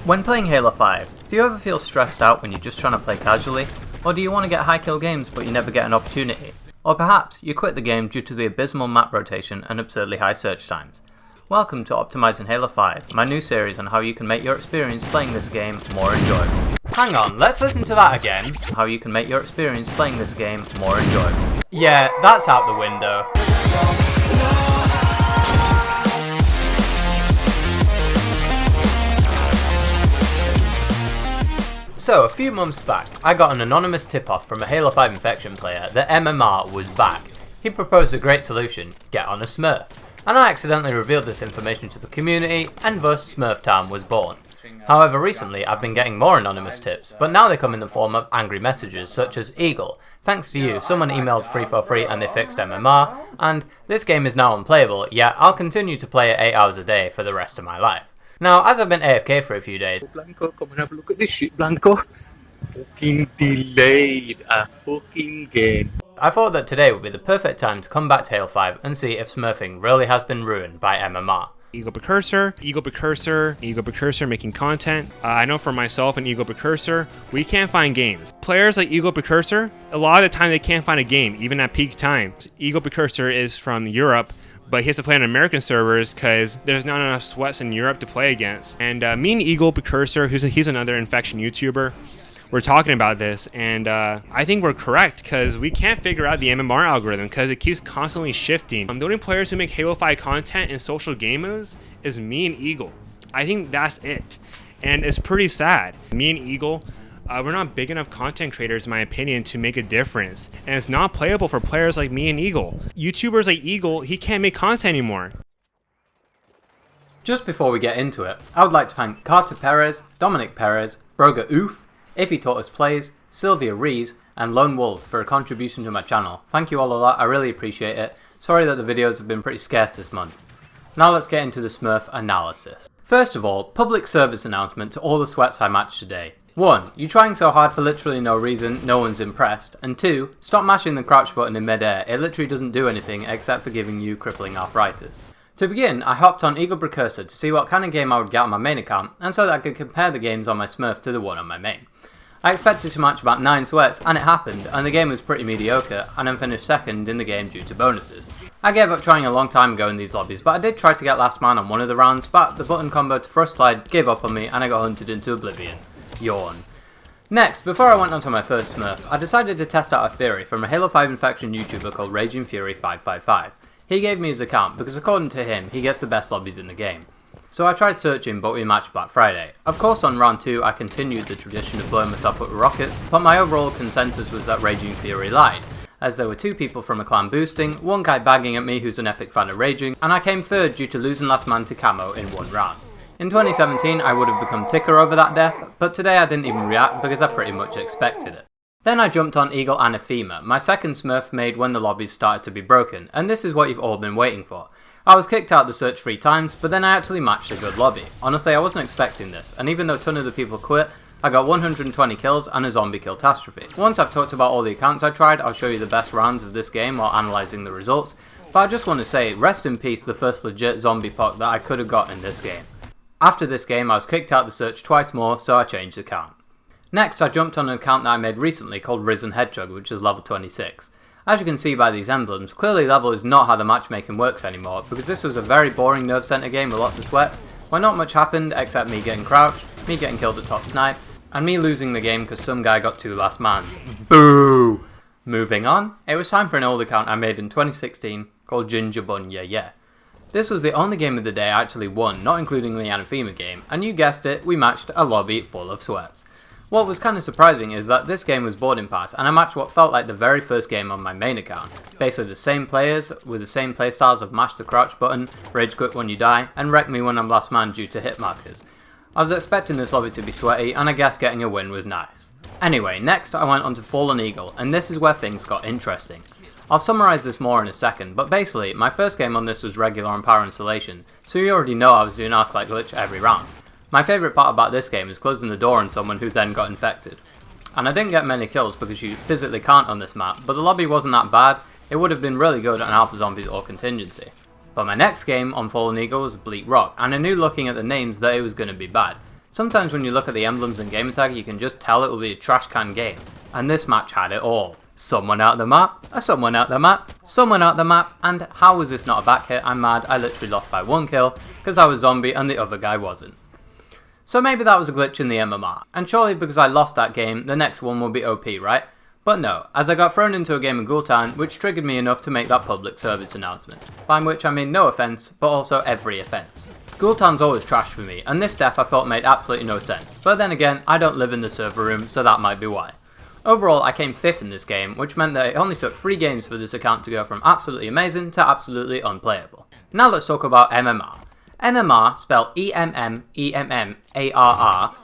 When playing Halo 5, do you ever feel stressed out when you're just trying to play casually? Or do you want to get high kill games but you never get an opportunity? Or perhaps you quit the game due to the abysmal map rotation and absurdly high search times? Welcome to Optimizing Halo 5, my new series on how you can make your experience playing this game more enjoyable. Hang on, let's listen to that again. How you can make your experience playing this game more enjoyable. Yeah, that's out the window. So, a few months back, I got an anonymous tip-off from a Halo 5 Infection player that MMR was back. He proposed a great solution: get on a Smurf. And I accidentally revealed this information to the community, and thus Smurf Time was born. However, recently I've been getting more anonymous tips, but now they come in the form of angry messages, such as Eagle, thanks to you, someone emailed free for free and they fixed MMR, and this game is now unplayable, yet I'll continue to play it 8 hours a day for the rest of my life. Now, as I've been AFK for a few days, Blanco, come and have a look at this shit, Blanco. Fucking delayed a fucking game. I thought that today would be the perfect time to come back to Halo 5 and see if smurfing really has been ruined by MMR. Eagle Precursor making content. I know for myself and Eagle Precursor, we can't find games. Players like Eagle Precursor, a lot of the time they can't find a game, even at peak times. Eagle Precursor is from Europe, but he has to play on American servers because there's not enough sweats in Europe to play against. And me and Eagle Precursor, he's another infection YouTuber, we're talking about this, and I think we're correct because we can't figure out the MMR algorithm because it keeps constantly shifting. The only players who make Halo 5 content in social game modes is me and Eagle. I think that's it, and it's pretty sad. Me and Eagle, we're not big enough content creators in my opinion to make a difference, and it's not playable for players like me and Eagle. YouTubers like Eagle, he can't make content anymore. Just before we get into it, I would like to thank Carter Perez, Dominic Perez, Broga Oof, Ify Tortoise Plays, Sylvia Rees, and Lone Wolf for a contribution to my channel. Thank you all a lot, I really appreciate it. Sorry that the videos have been pretty scarce this month. Now let's get into the Smurf analysis. First of all, public service announcement to all the sweats I matched today. 1. You're trying so hard for literally no reason, no one's impressed. And 2. Stop mashing the crouch button in mid-air, it literally doesn't do anything except for giving you crippling arthritis. To begin, I hopped on Eagle Precursor to see what kind of game I would get on my main account, and so that I could compare the games on my Smurf to the one on my main. I expected to match about 9 sweats, and it happened, and the game was pretty mediocre, and I finished second in the game due to bonuses. I gave up trying a long time ago in these lobbies, but I did try to get last man on one of the rounds, but the button combo to thrust slide gave up on me and I got hunted into oblivion. Yawn. Next, before I went onto my first Smurf, I decided to test out a theory from a Halo 5 Infection YouTuber called Raging Fury 555. He gave me his account because according to him, he gets the best lobbies in the game. So I tried searching, but we matched Black Friday. Of course on round 2 I continued the tradition of blowing myself up with rockets, but my overall consensus was that Raging Fury lied, as there were 2 people from a clan boosting, 1 guy bagging at me who's an epic fan of Raging, and I came third due to losing last man to Camo in 1 round. In 2017 I would have become ticker over that death, but today I didn't even react because I pretty much expected it. Then I jumped on Eagle Anathema, my second Smurf made when the lobbies started to be broken, and this is what you've all been waiting for. I was kicked out the search 3 times, but then I actually matched a good lobby. Honestly, I wasn't expecting this, and even though a ton of the people quit, I got 120 kills and a zombie catastrophe. Once I've talked about all the accounts I tried, I'll show you the best rounds of this game while analysing the results, but I just want to say, rest in peace the first legit zombie puck that I could have got in this game. After this game, I was kicked out the search twice more, so I changed account. Next, I jumped on an account that I made recently called Risen Hedgehog, which is level 26. As you can see by these emblems, clearly level is not how the matchmaking works anymore, because this was a very boring nerve center game with lots of sweats, where not much happened except me getting crouched, me getting killed at top snipe, and me losing the game because some guy got 2 last mans. Boo! Moving on, it was time for an old account I made in 2016 called Ginger Bun Yeah Yeah. This was the only game of the day I actually won, not including the Anathema game, and you guessed it, we matched a lobby full of sweats. What was kind of surprising is that this game was boarding pass, and I matched what felt like the very first game on my main account. Basically the same players, with the same playstyles of mash the crouch button, rage quit when you die, and wreck me when I'm last man due to hit markers. I was expecting this lobby to be sweaty, and I guess getting a win was nice. Anyway, next I went on to Fallen Eagle, and this is where things got interesting. I'll summarise this more in a second, but basically, my first game on this was regular on power installation, so you already know I was doing Arclight Glitch every round. My favourite part about this game is closing the door on someone who then got infected. And I didn't get many kills because you physically can't on this map, but the lobby wasn't that bad, it would have been really good on Alpha Zombies or Contingency. But my next game on Fallen Eagle was Bleak Rock, and I knew looking at the names that it was going to be bad. Sometimes when you look at the emblems and gamertag you can just tell it will be a trash can game, and this match had it all. Someone out the map, someone out the map, someone out the map, and how was this not a back hit? I'm mad, I literally lost by 1 kill because I was zombie and the other guy wasn't. So maybe that was a glitch in the MMR, and surely because I lost that game, the next one will be OP, right? But no, as I got thrown into a game of Gultan, which triggered me enough to make that public service announcement, by which I mean no offence, but also every offence. Gultan's always trash for me, and this death I thought made absolutely no sense, but then again, I don't live in the server room, so that might be why. Overall, I came 5th in this game, which meant that it only took 3 games for this account to go from absolutely amazing to absolutely unplayable. Now let's talk about MMR. MMR, spelled E-M-M-E-M-M-A-R-R,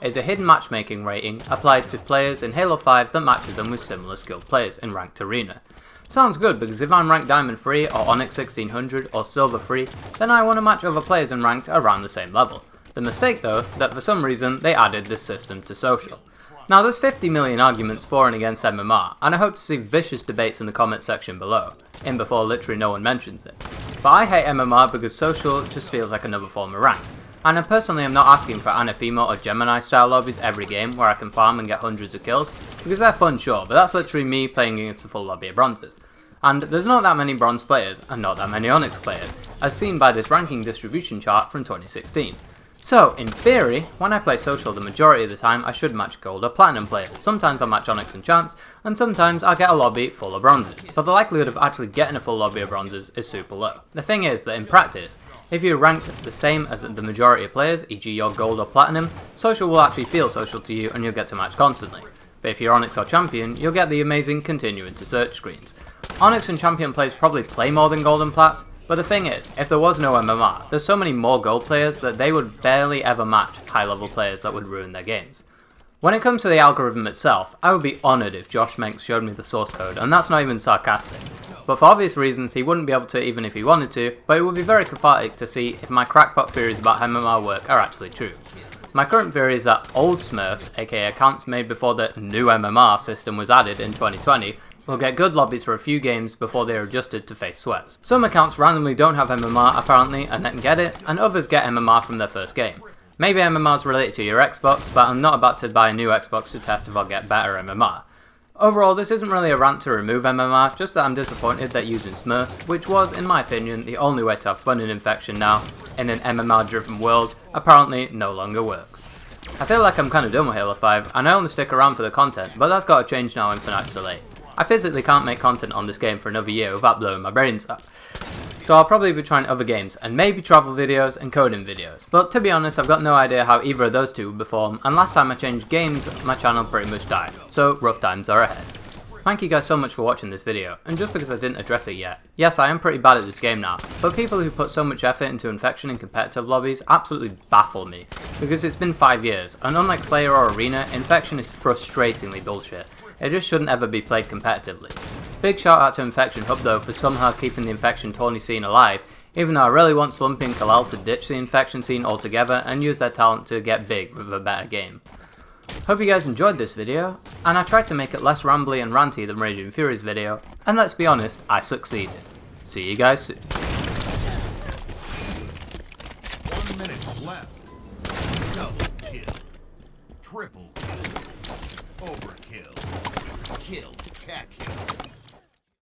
is a hidden matchmaking rating applied to players in Halo 5 that matches them with similar skilled players in Ranked Arena. Sounds good because if I'm ranked Diamond 3 or Onyx 1600 or Silver 3, then I want to match other players in Ranked around the same level. The mistake though, that for some reason they added this system to social. Now there's 50 million arguments for and against MMR, and I hope to see vicious debates in the comment section below, in before literally no one mentions it. But I hate MMR because social just feels like another form of ranked, and I personally am not asking for Anathema or Gemini style lobbies every game where I can farm and get hundreds of kills, because they're fun sure, but that's literally me playing against a full lobby of bronzes. And there's not that many bronze players, and not that many Onyx players, as seen by this ranking distribution chart from 2016. So, in theory, when I play social the majority of the time I should match gold or platinum players. Sometimes I'll match Onyx and champs, and sometimes I'll get a lobby full of bronzes, but the likelihood of actually getting a full lobby of bronzes is super low. The thing is that in practice, if you're ranked the same as the majority of players, e.g. you're gold or platinum, social will actually feel social to you and you'll get to match constantly. But if you're Onyx or champion, you'll get the amazing continuing to search screens. Onyx and champion players probably play more than gold and plats, but the thing is, if there was no MMR, there's so many more gold players that they would barely ever match high level players that would ruin their games. When it comes to the algorithm itself, I would be honoured if Josh Menks showed me the source code, and that's not even sarcastic. But for obvious reasons, he wouldn't be able to even if he wanted to, but it would be very cathartic to see if my crackpot theories about MMR work are actually true. My current theory is that old Smurfs, aka accounts made before the new MMR system was added in 2020, will get good lobbies for a few games before they are adjusted to face sweats. Some accounts randomly don't have MMR apparently and then get it, and others get MMR from their first game. Maybe MMR is related to your Xbox, but I'm not about to buy a new Xbox to test if I'll get better MMR. Overall, this isn't really a rant to remove MMR, just that I'm disappointed that using Smurfs, which was, in my opinion, the only way to have fun in Infection now, in an MMR driven world, apparently no longer works. I feel like I'm kinda done with Halo 5, and I only stick around for the content, but that's gotta change now Infinite's delayed. I physically can't make content on this game for another year without blowing my brains out. So I'll probably be trying other games, and maybe travel videos and coding videos. But to be honest, I've got no idea how either of those two would perform, and last time I changed games, my channel pretty much died. So rough times are ahead. Thank you guys so much for watching this video, and just because I didn't address it yet, yes I am pretty bad at this game now, but people who put so much effort into Infection in competitive lobbies absolutely baffle me, because it's been 5 years, and unlike Slayer or Arena, Infection is frustratingly bullshit. It just shouldn't ever be played competitively. Big shout out to Infection Hub though for somehow keeping the Infection tourney scene alive, even though I really want Slumpy and Kalal to ditch the Infection scene altogether and use their talent to get big with a better game. Hope you guys enjoyed this video, and I tried to make it less rambly and ranty than Raging Fury's video, and let's be honest, I succeeded. See you guys soon. 1 minute left. Double kill. Triple kill. Overkill. Kill. Tech kill.